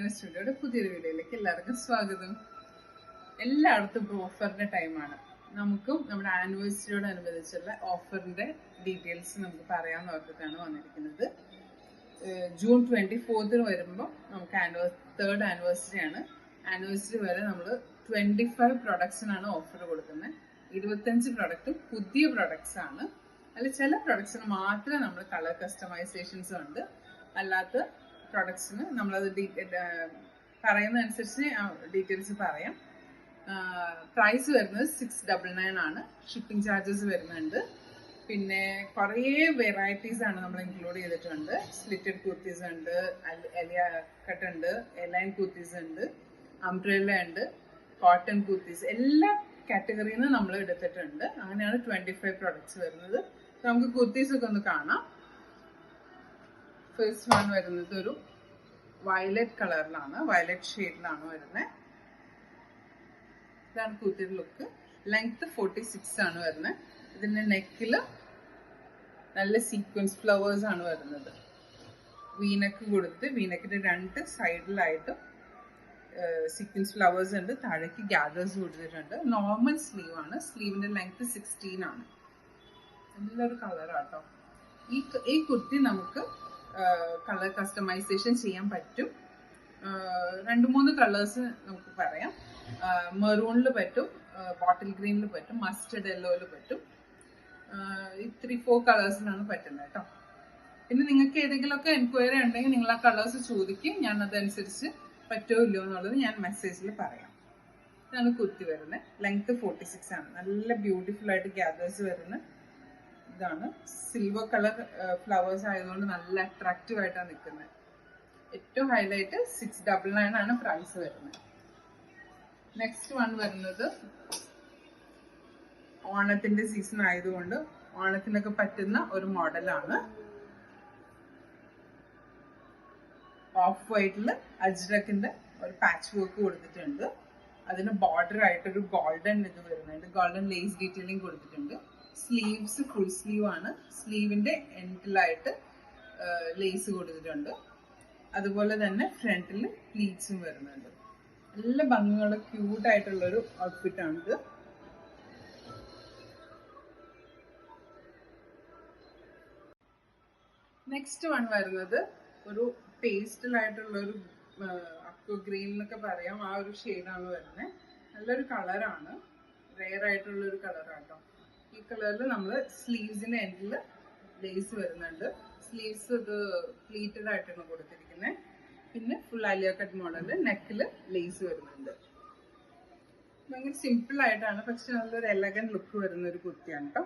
Annual Studio പുതിയൊരു വീഡിയോയിലേക്ക് എല്ലാവർക്കും സ്വാഗതം. എല്ലായിടത്തും ഇപ്പോൾ ഓഫറിന്റെ ടൈമാണ്. നമുക്കും നമ്മുടെ ആനിവേഴ്സറിയോടനുബന്ധിച്ചുള്ള ഓഫറിന്റെ ഡീറ്റെയിൽസ് നമുക്ക് പറയാമെന്ന് ഓർത്തിട്ടാണ് വന്നിരിക്കുന്നത്. ജൂൺ 24 വരുമ്പോൾ നമുക്ക് തേർഡ് ആനിവേഴ്സറി ആണ്. ആനിവേഴ്സറി വരെ നമ്മൾ 25 പ്രൊഡക്ട്സിനാണ് ഓഫർ കൊടുക്കുന്നത്. 25 പ്രൊഡക്റ്റും പുതിയ പ്രൊഡക്ട്സ് ആണ്. അതിൽ ചില പ്രൊഡക്ട്സിന് മാത്രമേ നമ്മൾ കളർ കസ്റ്റമൈസേഷൻസ് ഉണ്ട്. അല്ലാത്ത പ്രൊഡക്ട്സിന് നമ്മളത് പറയുന്നതനുസരിച്ച് ഡീറ്റെയിൽസ് പറയാം. പ്രൈസ് വരുന്നത് 699 ആണ്. ഷിപ്പിംഗ് ചാർജസ് വരുന്നുണ്ട്. പിന്നെ കുറേ വെറൈറ്റീസ് ആണ് നമ്മൾ ഇൻക്ലൂഡ് ചെയ്തിട്ടുണ്ട്. സ്ലിറ്റഡ് കുർത്തീസ് ഉണ്ട്, എലിയ കട്ട് ഉണ്ട്, എലൈൻ കുർത്തീസ് ഉണ്ട്, അംബ്രല്ല ഉണ്ട്, കോട്ടൺ കുർത്തീസ്, എല്ലാ കാറ്റഗറിയിൽ നിന്ന് നമ്മൾ എടുത്തിട്ടുണ്ട്. അങ്ങനെയാണ് 25 പ്രൊഡക്ട്സ് വരുന്നത്. നമുക്ക് കുർത്തീസ് ഒക്കെ ഒന്ന് കാണാം. ഫസ്റ്റ് വൺ വരുന്നത് ഒരു വയലറ്റ് കളറിലാണ്, വയലറ്റ് ഷെയ്ഡിലാണ് വരുന്നത്. ഇതാണ് കുർത്തിയുടെ ലുക്ക്. ലെങ്ത് 46 ആണ് വരുന്നത്. ഇതിന്റെ നെക്കില് നല്ല സീക്വൻസ് ഫ്ലവേഴ്സ് ആണ് വരുന്നത്. വീനക്ക് കൊടുത്ത് വീനക്കിന്റെ രണ്ട് സൈഡിലായിട്ട് സീക്വൻസ് ഫ്ലവേഴ്സ് ഉണ്ട്. താഴേക്ക് ഗ്യാദേഴ്സ് കൊടുത്തിട്ടുണ്ട്. നോർമൽ സ്ലീവ് ആണ്. സ്ലീവിന്റെ ലെങ്ത് 16 ആണ്. നല്ലൊരു കളറാട്ടോ. ഈ കുർത്തി നമുക്ക് കളർ കസ്റ്റമൈസേഷൻ ചെയ്യാൻ പറ്റും. 2-3 കളേഴ്സ് നമുക്ക് പറയാം. മെറൂണിൽ പറ്റും, ബോട്ടിൽ ഗ്രീനിൽ പറ്റും, മസ്റ്റർഡ് യെല്ലോയിൽ പറ്റും. 3-4 കളേഴ്സിനാണ് പറ്റുന്നത് കേട്ടോ. പിന്നെ നിങ്ങൾക്ക് ഏതെങ്കിലുമൊക്കെ എൻക്വയറി ഉണ്ടെങ്കിൽ നിങ്ങൾ ആ കളേഴ്സ് ചോദിക്കും. ഞാൻ അതനുസരിച്ച് പറ്റുമോ ഇല്ലയോ എന്നുള്ളത് ഞാൻ മെസ്സേജിൽ പറയാം. ഇതാണ് കുർത്തി വരുന്നത്. ലെങ്ത് 46 ആണ്. നല്ല ബ്യൂട്ടിഫുൾ ആയിട്ട് ഗ്യാദേഴ്സ് വരുന്ന ഇതാണ്. സിൽവർ കളർ ഫ്ലവേഴ്സ് ആയതുകൊണ്ട് നല്ല അട്രാക്റ്റീവ് ആയിട്ടാണ് നിൽക്കുന്നത്. ഏറ്റവും ഹൈലൈറ്റ് 699 ആണ് പ്രൈസ് വരുന്നത്. നെക്സ്റ്റ് വൺ വരുന്നത് ഓണത്തിന്റെ സീസൺ ആയതുകൊണ്ട് ഓണത്തിനൊക്കെ പറ്റുന്ന ഒരു മോഡലാണ്. ഓഫ് വൈറ്റിൽ അജ്രക്കിന്റെ ഒരു പാച്ച് വർക്ക് കൊടുത്തിട്ടുണ്ട്. അതിന് ബോർഡർ ആയിട്ടൊരു ഗോൾഡൻ ഇത് വരുന്നുണ്ട്. ഗോൾഡൻ ലേസ് ഡീറ്റെയിലിംഗ് കൊടുത്തിട്ടുണ്ട്. സ്ലീവ്സ് ഫുൾ സ്ലീവ് ആണ്. സ്ലീവിന്റെ എൻഡിലായിട്ട് ലേസ് കൊടുത്തിട്ടുണ്ട്. അതുപോലെ തന്നെ ഫ്രണ്ടിൽ പ്ലീറ്റ്സും വരുന്നുണ്ട്. നല്ല ഭംഗിയുള്ള ക്യൂട്ട് ആയിട്ടുള്ളൊരു ഔട്ട്ഫിറ്റ് ആണിത്. നെക്സ്റ്റ് വൺ വരുന്നത് ഒരു പേസ്റ്റലായിട്ടുള്ളൊരു അക്വ ഗ്രീൻ എന്നൊക്കെ പറയാം. ആ ഒരു ഷെയ്ഡാണ് വരുന്നത്. നല്ലൊരു കളറാണ്. റെയർ ആയിട്ടുള്ളൊരു കളറാട്ടോ. ഈ കളറിൽ നമ്മൾ സ്ലീവ്സിന്റെ എൻഡിൽ ലേസ് വരുന്നുണ്ട്. സ്ലീവ്സ് ഇത് പ്ലീറ്റഡ് ആയിട്ടാണ് കൊടുത്തിരിക്കുന്നത്. പിന്നെ ഫുൾ ആലിയ കട്ട് മോഡലിൽ നെക്കിൽ ലേസ് വരുന്നുണ്ട്. ഭയങ്കര സിമ്പിൾ ആയിട്ടാണ്, പക്ഷെ നല്ലൊരു എലഗന്റ് ലുക്ക് വരുന്ന ഒരു കുർത്തിയാണ് കേട്ടോ.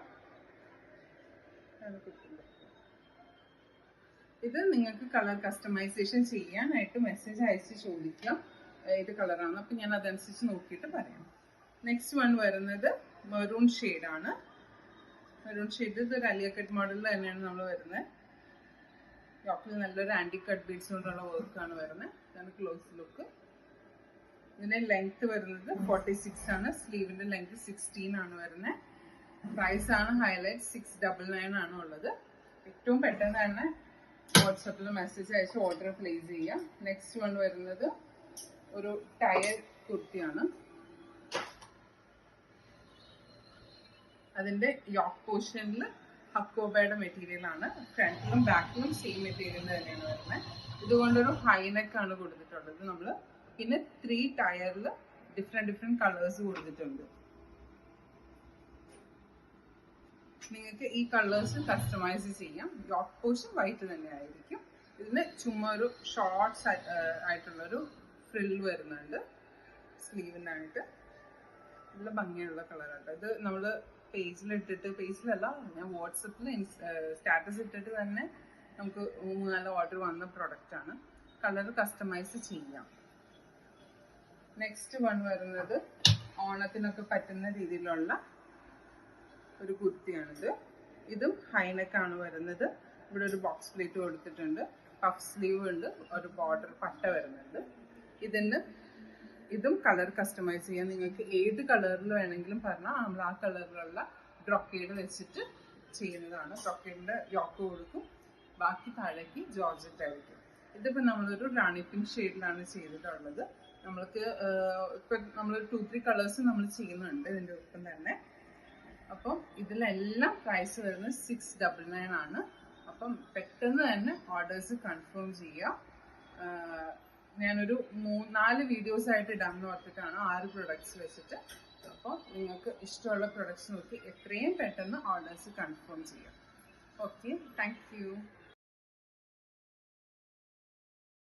ഇത് നിങ്ങൾക്ക് കളർ കസ്റ്റമൈസേഷൻ ചെയ്യാനായിട്ട് മെസ്സേജ് അയച്ച് ചോദിക്കാം ഏത് കളറാണ്. അപ്പം ഞാൻ അതനുസരിച്ച് നോക്കിയിട്ട് പറയാം. നെക്സ്റ്റ് വൺ വരുന്നത് മെറൂൺ ഷെയ്ഡാണ്. മെറൂൺ ഷെയ്ഡ് ഇത് ഒരു അലിയ കട്ട് മോഡലിൽ തന്നെയാണ് നമ്മൾ വരുന്നത്. യോക്കിൽ നല്ലൊരു ആന്റി കട്ട് ബീഡ്സ് കൊണ്ടുള്ള വർക്കാണ് വരുന്നത്. ഇതാണ് ക്ലോസ് ലുക്ക്. ഇതിന്റെ ലെങ്ത് വരുന്നത് 46 ആണ്. സ്ലീവിന്റെ ലെങ്ത് 16 ആണ് വരുന്നത്. പ്രൈസ് ആണ് ഹൈലൈറ്റ് 699 ആണ് ഉള്ളത്. ഏറ്റവും പെട്ടെന്ന് തന്നെ വാട്സാപ്പിൽ മെസ്സേജ് അയച്ച് ഓർഡർ പ്ലേസ് ചെയ്യാം. നെക്സ്റ്റ് വൺ വരുന്നത് ഒരു ടയർ കുർത്തിയാണ്. അതിന്റെ യോക്ക് പോർഷനിൽ ഹക്കോബയുടെ മെറ്റീരിയൽ ആണ്. ഫ്രണ്ടിലും ബാക്കിലും സെയിം മെറ്റീരിയൽ തന്നെയാണ് വരുന്നത്. ഇതുകൊണ്ടൊരു ഹൈനെക്ക് ആണ് കൊടുത്തിട്ടുള്ളത് നമ്മൾ. പിന്നെ 3 ടയറിൽ ഡിഫറെന്റ് കളേഴ്സ് കൊടുത്തിട്ടുണ്ട്. നിങ്ങൾക്ക് ഈ കളേഴ്സ് കസ്റ്റമൈസ് ചെയ്യാം. യോക്ക് പോർഷൻ വൈറ്റ് തന്നെ ആയിരിക്കും. ഇതിന് ചുമ്മാ ഒരു ഷോർട്ട്സ് ആയിട്ടുള്ളൊരു ഫ്രിൽ വരുന്നുണ്ട് സ്ലീവിനായിട്ട്. നല്ല ഭംഗിയുള്ള കളറാട്ടോ. ഇത് നമ്മൾ പേജിലല്ല, ഞാൻ വാട്സപ്പിൽ സ്റ്റാറ്റസ് ഇട്ടിട്ട് തന്നെ നമുക്ക് 3-4 ഓർഡർ വന്ന പ്രൊഡക്റ്റ് ആണ്. കളർ കസ്റ്റമൈസ് ചെയ്യാം. നെക്സ്റ്റ് വൺ വരുന്നത് ഓണത്തിനൊക്കെ പറ്റുന്ന രീതിയിലുള്ള ഒരു കുർത്തിയാണിത്. ഇതും ഹൈനെക്കാണ് വരുന്നത്. ഇവിടെ ഒരു ബോക്സ് പ്ലേറ്റ് കൊടുത്തിട്ടുണ്ട്. പഫ് സ്ലീവ് ഉണ്ട്. ഒരു ബോർഡർ പട്ട വരുന്നുണ്ട്. ഇതും കളർ കസ്റ്റമൈസ് ചെയ്യാം. നിങ്ങൾക്ക് ഏത് കളറിൽ വേണമെങ്കിലും പറഞ്ഞാൽ നമ്മൾ ആ കളറിലുള്ള ബ്രൊക്കേഡ് വെച്ചിട്ട് ചെയ്യുന്നതാണ്. ബ്രൊക്കേഡിന്റെ യോക്ക് കൊടുക്കും. ബാക്കി താഴേക്ക് ജോർജറ്റ് ആയിരിക്കും. ഇതിപ്പോൾ നമ്മളൊരു റാണി പിങ്ക് ഷെയ്ഡിലാണ് ചെയ്തിട്ടുള്ളത്. നമ്മൾക്ക് ഇപ്പം നമ്മൾ 2-3 കളേഴ്സ് നമ്മൾ ചെയ്യുന്നുണ്ട് ഇതിൻ്റെ ഒപ്പം തന്നെ. അപ്പം ഇതിലെല്ലാം പ്രൈസ് വരുന്നത് 699 ആണ്. അപ്പം പെട്ടെന്ന് തന്നെ ഓർഡേഴ്സ് കൺഫേം ചെയ്യുക. ഞാനൊരു 4 വീഡിയോസ് ആയിട്ട് ഇടാമെന്ന് ഓർത്തിട്ടാണ് 6 പ്രൊഡക്ട്സ് വെച്ചിട്ട്. അപ്പോൾ നിങ്ങൾക്ക് ഇഷ്ടമുള്ള പ്രൊഡക്ട്സ് നോക്കി എത്രയും പെട്ടെന്ന് ഓർഡേഴ്സ് കൺഫേം ചെയ്യാം. Okay, thank you.